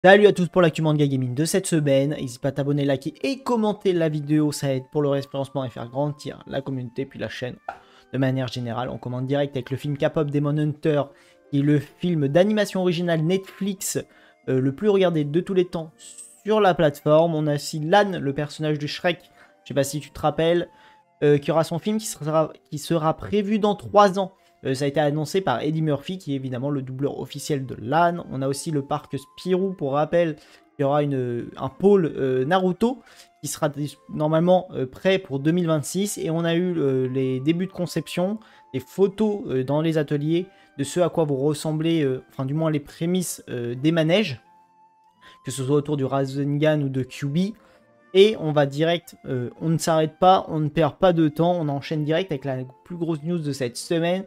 Salut à tous pour l'actu manga gaming de cette semaine. N'hésite pas à t'abonner, liker et commenter la vidéo, ça aide pour le référencement et faire grandir la communauté puis la chaîne. De manière générale, on commande direct avec le film K-pop Demon Hunter, qui est le film d'animation originale Netflix le plus regardé de tous les temps sur la plateforme. On a aussi Lan, le personnage de Shrek, je sais pas si tu te rappelles, qui aura son film qui sera prévu dans 3 ans. Ça a été annoncé par Eddie Murphy, qui est évidemment le doubleur officiel de Lan. On a aussi le parc Spirou, pour rappel, il y aura un pôle Naruto, qui sera normalement prêt pour 2026. Et on a eu les débuts de conception, des photos dans les ateliers, de ce à quoi vous ressemblez, enfin du moins les prémices des manèges, que ce soit autour du Rasengan ou de QB. Et on va direct, on ne s'arrête pas, on ne perd pas de temps, on enchaîne direct avec la plus grosse news de cette semaine,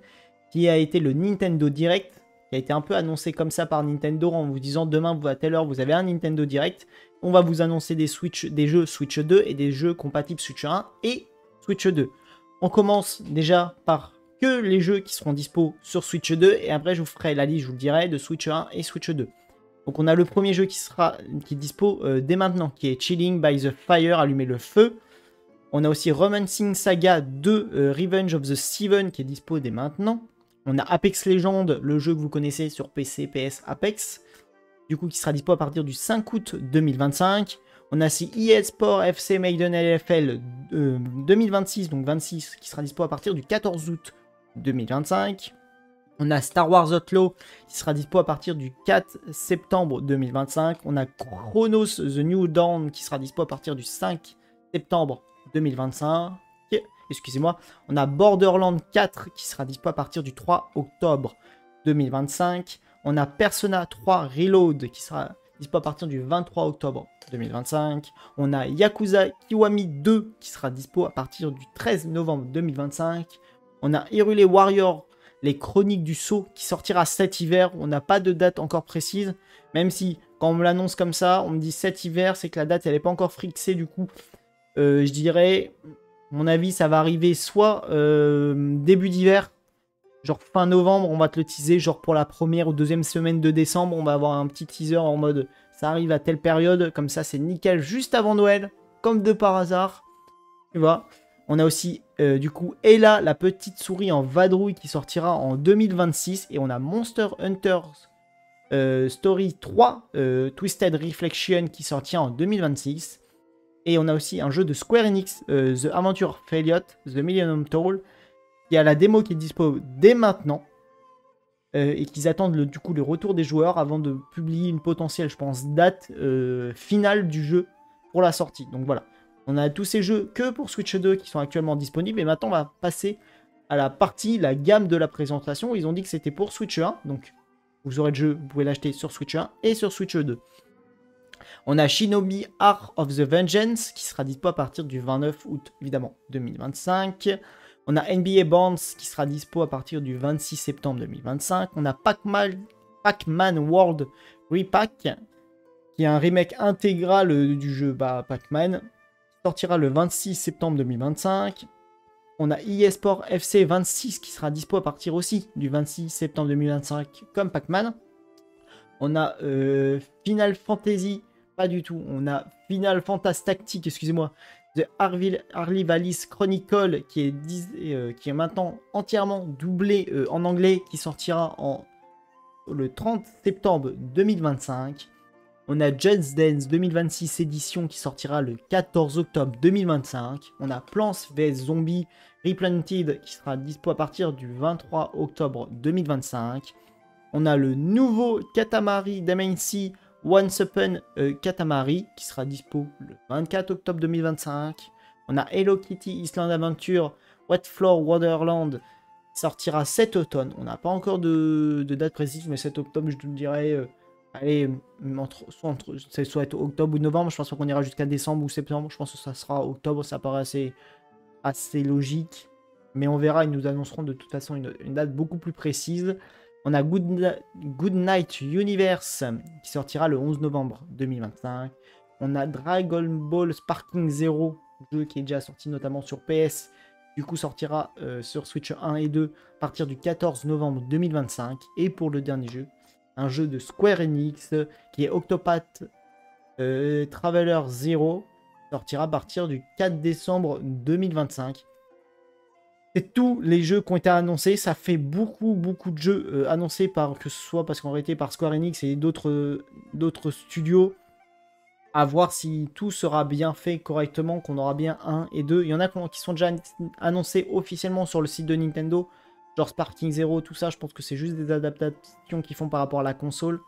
qui a été le Nintendo Direct, qui a été un peu annoncé comme ça par Nintendo en vous disant demain à telle heure vous avez un Nintendo Direct, on va vous annoncer des jeux Switch 2 et des jeux compatibles Switch 1 et Switch 2. On commence déjà par que les jeux qui seront dispo sur Switch 2 et après je vous ferai la liste, je vous le dirai, de Switch 1 et Switch 2. Donc on a le premier jeu qui est dispo dès maintenant, qui est Chilling by the Fire, allumer le feu. On a aussi Romancing Saga 2, Revenge of the Seven, qui est dispo dès maintenant. On a Apex Legends, le jeu que vous connaissez sur PC, PS, Apex, du coup qui sera dispo à partir du 5 août 2025. On a aussi EA Sport FC Maiden LFL 2026, donc 26, qui sera dispo à partir du 14 août 2025. On a Star Wars Outlaw qui sera dispo à partir du 4 septembre 2025. On a Chronos The New Dawn qui sera dispo à partir du 5 septembre 2025. Excusez-moi. On a Borderlands 4 qui sera dispo à partir du 3 octobre 2025. On a Persona 3 Reload qui sera dispo à partir du 23 octobre 2025. On a Yakuza Kiwami 2 qui sera dispo à partir du 13 novembre 2025. On a Hyrule Warrior, les Chroniques du Sceau, qui sortira cet hiver. On n'a pas de date encore précise, même si quand on me l'annonce comme ça, on me dit cet hiver, c'est que la date elle n'est pas encore fixée. Du coup, je dirais, à mon avis, ça va arriver soit début d'hiver, genre fin novembre, on va te le teaser, genre pour la première ou deuxième semaine de décembre, on va avoir un petit teaser en mode ça arrive à telle période, comme ça c'est nickel, juste avant Noël, comme de par hasard, tu vois. On a aussi, du coup, Ella, la petite souris en vadrouille qui sortira en 2026. Et on a Monster Hunter Story 3, Twisted Reflection, qui sortira en 2026. Et on a aussi un jeu de Square Enix, The Adventure of Elliot, The Millennium Toll, qui a la démo qui est dispo dès maintenant. Et qu'ils attendent du coup le retour des joueurs avant de publier une potentielle, je pense, date finale du jeu pour la sortie. Donc voilà. On a tous ces jeux que pour Switch 2 qui sont actuellement disponibles. Et maintenant, on va passer à la gamme de la présentation. Ils ont dit que c'était pour Switch 1. Donc, vous aurez le jeu, vous pouvez l'acheter sur Switch 1 et sur Switch 2. On a Shinobi Art of the Vengeance qui sera dispo à partir du 29 août, évidemment, 2025. On a NBA Bonds qui sera dispo à partir du 26 septembre 2025. On a Pac-Man World Repack, qui est un remake intégral du jeu Pac-Man, sortira le 26 septembre 2025. On a EA Sport FC 26 qui sera dispo à partir aussi du 26 septembre 2025 comme Pac-Man. On a Final Fantasy, pas du tout. On a Final Fantasy Tactique, excusez-moi, The Harley Vallis Chronicle qui est maintenant entièrement doublé en anglais, qui sortira le 30 septembre 2025. On a Just Dance 2026 édition qui sortira le 14 octobre 2025. On a Plants vs Zombies Replanted qui sera dispo à partir du 23 octobre 2025. On a le nouveau Katamari Damacy Once Upon Katamari qui sera dispo le 24 octobre 2025. On a Hello Kitty Island Adventure Wet Floor Wonderland qui sortira cet automne. On n'a pas encore de date précise, mais cet octobre, je te le dirais... allez, soit être octobre ou novembre, je pense qu'on ira jusqu'à décembre ou septembre, je pense que ça sera octobre, ça paraît assez logique, mais on verra, ils nous annonceront de toute façon une date beaucoup plus précise. On a Good Night Universe qui sortira le 11 novembre 2025. On a Dragon Ball Sparking Zero, jeu qui est déjà sorti notamment sur PS, du coup sortira sur Switch 1 et 2 à partir du 14 novembre 2025. Et pour le dernier jeu, un jeu de Square Enix qui est Octopath Traveler 0, sortira à partir du 4 décembre 2025. C'est tous les jeux qui ont été annoncés. Ça fait beaucoup de jeux annoncés par, que ce soit parce qu'en réalité par Square Enix et d'autres studios. À voir si tout sera bien fait correctement, qu'on aura bien 1 et 2. Il y en a qui sont déjà annoncés officiellement sur le site de Nintendo. Genre Sparking Zero, tout ça, je pense que c'est juste des adaptations qu'ils font par rapport à la console.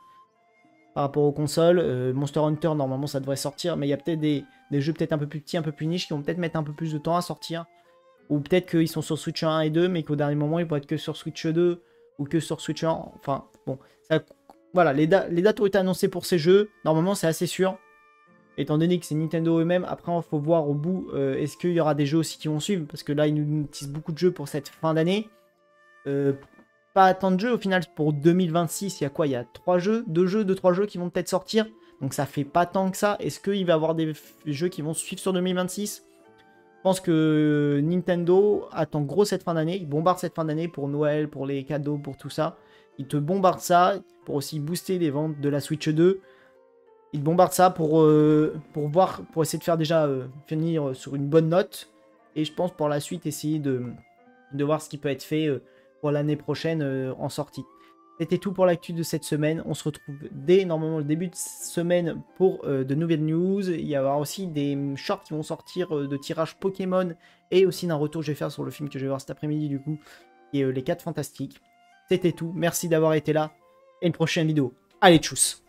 Par rapport aux consoles. Monster Hunter, normalement, ça devrait sortir. Mais il y a peut-être des jeux peut-être un peu plus petits, un peu plus niches, qui vont peut-être mettre un peu plus de temps à sortir. Ou peut-être qu'ils sont sur Switch 1 et 2, mais qu'au dernier moment, ils vont être que sur Switch 2 ou que sur Switch 1. Enfin, bon. Ça, voilà, les dates ont été annoncées pour ces jeux. Normalement, c'est assez sûr. Étant donné que c'est Nintendo eux-mêmes, après, il faut voir au bout, est-ce qu'il y aura des jeux aussi qui vont suivre? Parce que là, ils nous disent beaucoup de jeux pour cette fin d'année. Pas tant de jeux, au final, pour 2026, il y a quoi? Il y a 3 jeux, 2 jeux, 2-3 jeux qui vont peut-être sortir. Donc ça fait pas tant que ça. Est-ce qu'il va y avoir des jeux qui vont suivre sur 2026? Je pense que Nintendo attend gros cette fin d'année. Il bombarde cette fin d'année pour Noël, pour les cadeaux, pour tout ça. Il te bombarde ça pour aussi booster les ventes de la Switch 2. Il bombarde ça pour voir, pour essayer de faire déjà finir sur une bonne note. Et je pense pour la suite essayer de voir ce qui peut être fait pour l'année prochaine en sortie. C'était tout pour l'actu de cette semaine. On se retrouve dès normalement le début de semaine pour de nouvelles news. Il y aura aussi des shorts qui vont sortir de tirage Pokémon et aussi d'un retour que je vais faire sur le film que je vais voir cet après-midi du coup, qui est Les 4 Fantastiques. C'était tout. Merci d'avoir été là et une prochaine vidéo. Allez, tchuss!